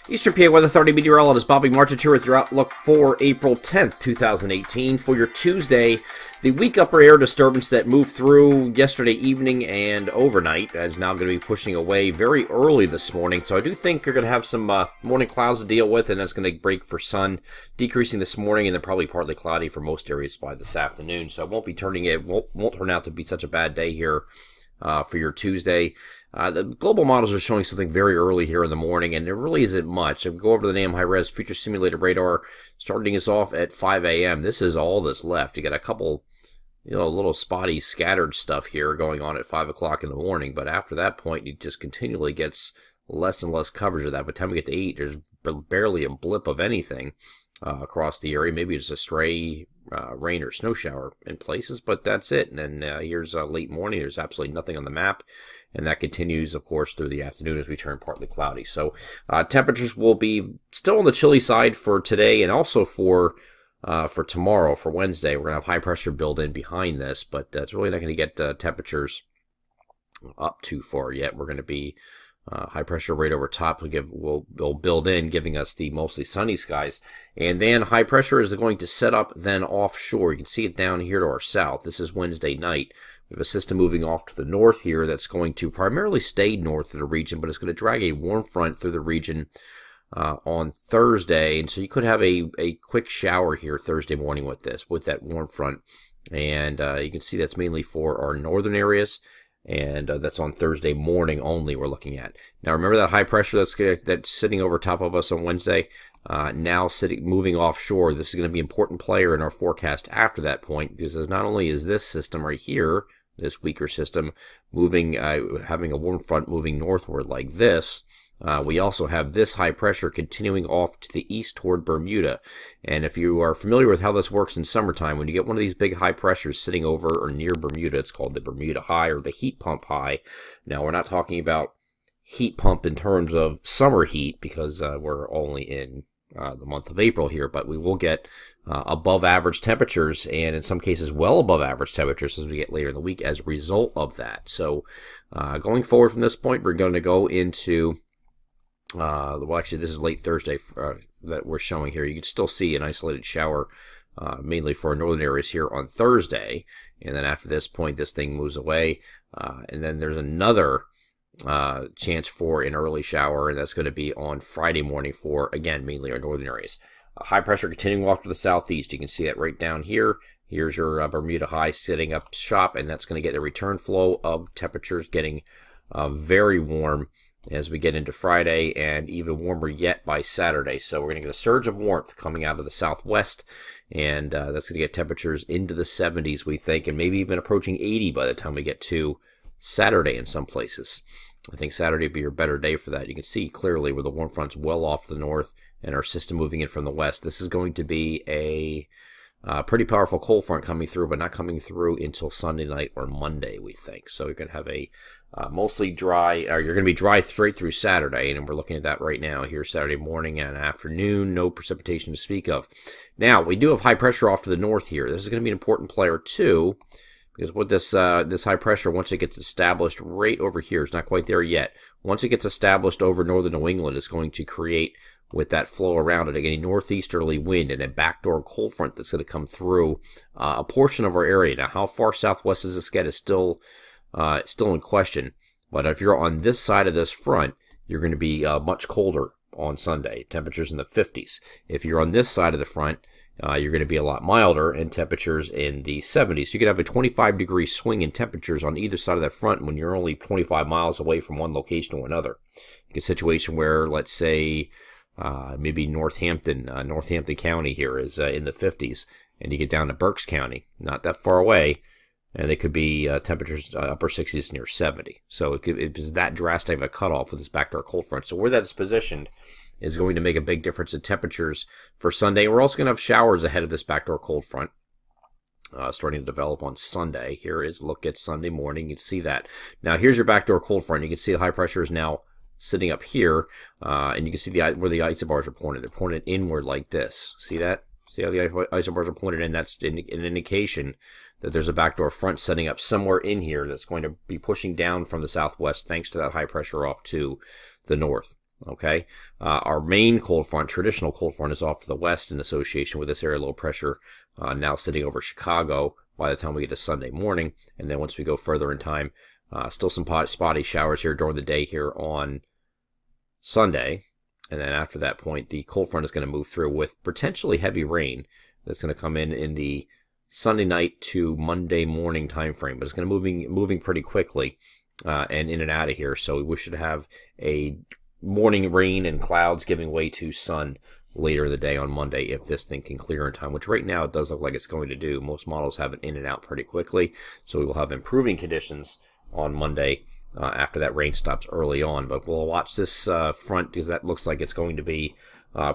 Eastern PA Weather Authority meteorologist Bobby Marchant here with your outlook for April 10th, 2018. For your Tuesday, the weak upper air disturbance that moved through yesterday evening and overnight is now going to be pushing away very early this morning. So I do think you're going to have some morning clouds to deal with, and that's going to break for sun, decreasing this morning, and then probably partly cloudy for most areas by this afternoon. So it won't turn out to be such a bad day here for your Tuesday. The global models are showing something very early here in the morning, and there really isn't much. If we go over to the NAM high-res future simulated radar, starting us off at 5 a.m., this is all that's left. You got a couple, little spotty scattered stuff here going on at 5 o'clock in the morning, but after that point, it just continually gets less and less coverage of that. By the time we get to 8, there's barely a blip of anything across the area. Maybe it's a stray rain or snow shower in places, but that's it. And then here's late morning. There's absolutely nothing on the map. And that continues, of course, through the afternoon as we turn partly cloudy. So temperatures will be still on the chilly side for today and also for tomorrow, for Wednesday. We're going to have high pressure built in behind this, but it's really not going to get temperatures up too far yet. We're going to be high pressure right over top will build in, giving us the mostly sunny skies. And then high pressure is going to set up then offshore. You can see it down here to our south. This is Wednesday night. We have a system moving off to the north here that's going to primarily stay north of the region, but it's going to drag a warm front through the region on Thursday. And so you could have a quick shower here Thursday morning with that warm front. And you can see that's mainly for our northern areas. And that's on Thursday morning only we're looking at. Now remember that high pressure that's sitting over top of us on Wednesday, now moving offshore. This is going to be an important player in our forecast after that point, because not only is this system right here, this weaker system, moving, having a warm front moving northward like this, we also have this high pressure continuing off to the east toward Bermuda. And if you are familiar with how this works in summertime, when you get one of these big high pressures sitting over or near Bermuda, it's called the Bermuda High or the heat pump high. Now, we're not talking about heat pump in terms of summer heat, because we're only in the month of April here, but we will get above average temperatures, and in some cases well above average temperatures as we get later in the week as a result of that. So going forward from this point, we're going to go into well, actually, this is late Thursday that we're showing here. You can still see an isolated shower, mainly for our northern areas here on Thursday. And then after this point, this thing moves away. And then there's another chance for an early shower, and that's going to be on Friday morning for, again, mainly our northern areas. High pressure continuing off to the southeast. You can see that right down here. Here's your Bermuda High sitting up shop, and that's going to get a return flow of temperatures getting very warm as we get into Friday, and even warmer yet by Saturday. So we're going to get a surge of warmth coming out of the southwest, and that's going to get temperatures into the 70s, we think, and maybe even approaching 80 by the time we get to Saturday in some places. I think Saturday will be your better day for that. You can see clearly where the warm front's well off to the north and our system moving in from the west. This is going to be a pretty powerful cold front coming through, but not coming through until Sunday night or Monday, we think. So you're going to have a mostly dry, or you're going to be dry straight through Saturday, and we're looking at that right now here Saturday morning and afternoon. No precipitation to speak of. Now, we do have high pressure off to the north here. This is going to be an important player too, because with this high pressure, once it gets established right over here, it's not quite there yet. Once it gets established over northern New England, it's going to create, with that flow around it, a northeasterly wind and a backdoor cold front that's going to come through a portion of our area. Now, how far southwest does this get is still in question. But if you're on this side of this front, you're going to be much colder on Sunday. Temperatures in the 50s. If you're on this side of the front, you're going to be a lot milder, and temperatures in the 70s. You could have a 25-degree swing in temperatures on either side of that front when you're only 25 miles away from one location to another. You get a situation where, let's say, maybe Northampton County here is in the 50s, and you get down to Berks County, not that far away, and they could be temperatures upper 60s near 70. So it is that drastic of a cutoff with this backdoor cold front. So where that's positioned is going to make a big difference in temperatures for Sunday. We're also going to have showers ahead of this backdoor cold front starting to develop on Sunday. Here is a look at Sunday morning. You can see that. Now here's your backdoor cold front. You can see the high pressure is now sitting up here, and you can see where the isobars are pointed. They're pointed inward like this. See that? See how the isobars are pointed in? That's an indication that there's a backdoor front setting up somewhere in here that's going to be pushing down from the southwest thanks to that high pressure off to the north. Okay, our main cold front, traditional cold front, is off to the west in association with this area low pressure now sitting over Chicago by the time we get to Sunday morning. And then once we go further in time, still some spotty showers here during the day here on Sunday. And then after that point, the cold front is going to move through with potentially heavy rain that's going to come in the Sunday night to Monday morning time frame. But it's going to moving pretty quickly and in and out of here. So we should have a morning rain and clouds giving way to sun later in the day on Monday if this thing can clear in time, which right now it does look like it's going to do. Most models have it in and out pretty quickly, so we will have improving conditions on Monday after that rain stops early on. But we'll watch this front because that looks like it's going to be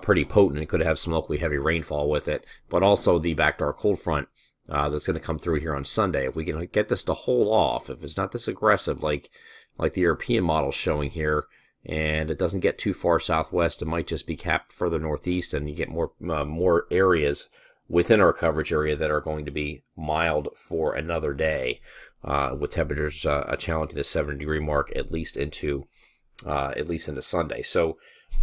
pretty potent. It could have some locally heavy rainfall with it, but also the backdoor cold front that's going to come through here on Sunday. If we can get this to hold off, if it's not this aggressive like the European model showing here, and it doesn't get too far southwest, it might just be capped further northeast, and you get more areas within our coverage area that are going to be mild for another day, with temperatures challenging the 70-degree mark at least into Sunday. So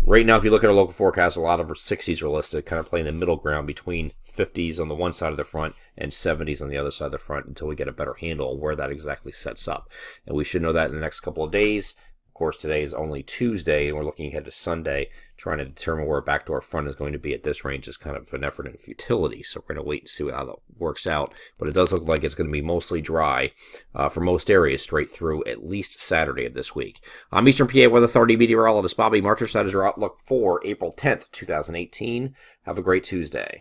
right now, if you look at our local forecast, a lot of 60s are listed, kind of playing the middle ground between 50s on the one side of the front and 70s on the other side of the front until we get a better handle on where that exactly sets up. And we should know that in the next couple of days. Of course, today is only Tuesday, and we're looking ahead to Sunday, trying to determine where a backdoor front is going to be at this range is kind of an effort in futility. So we're going to wait and see how that works out. But it does look like it's going to be mostly dry for most areas straight through at least Saturday of this week. I'm Eastern PA Weather Authority meteorologist Bobby Marchers. That is your outlook for April 10th, 2018. Have a great Tuesday.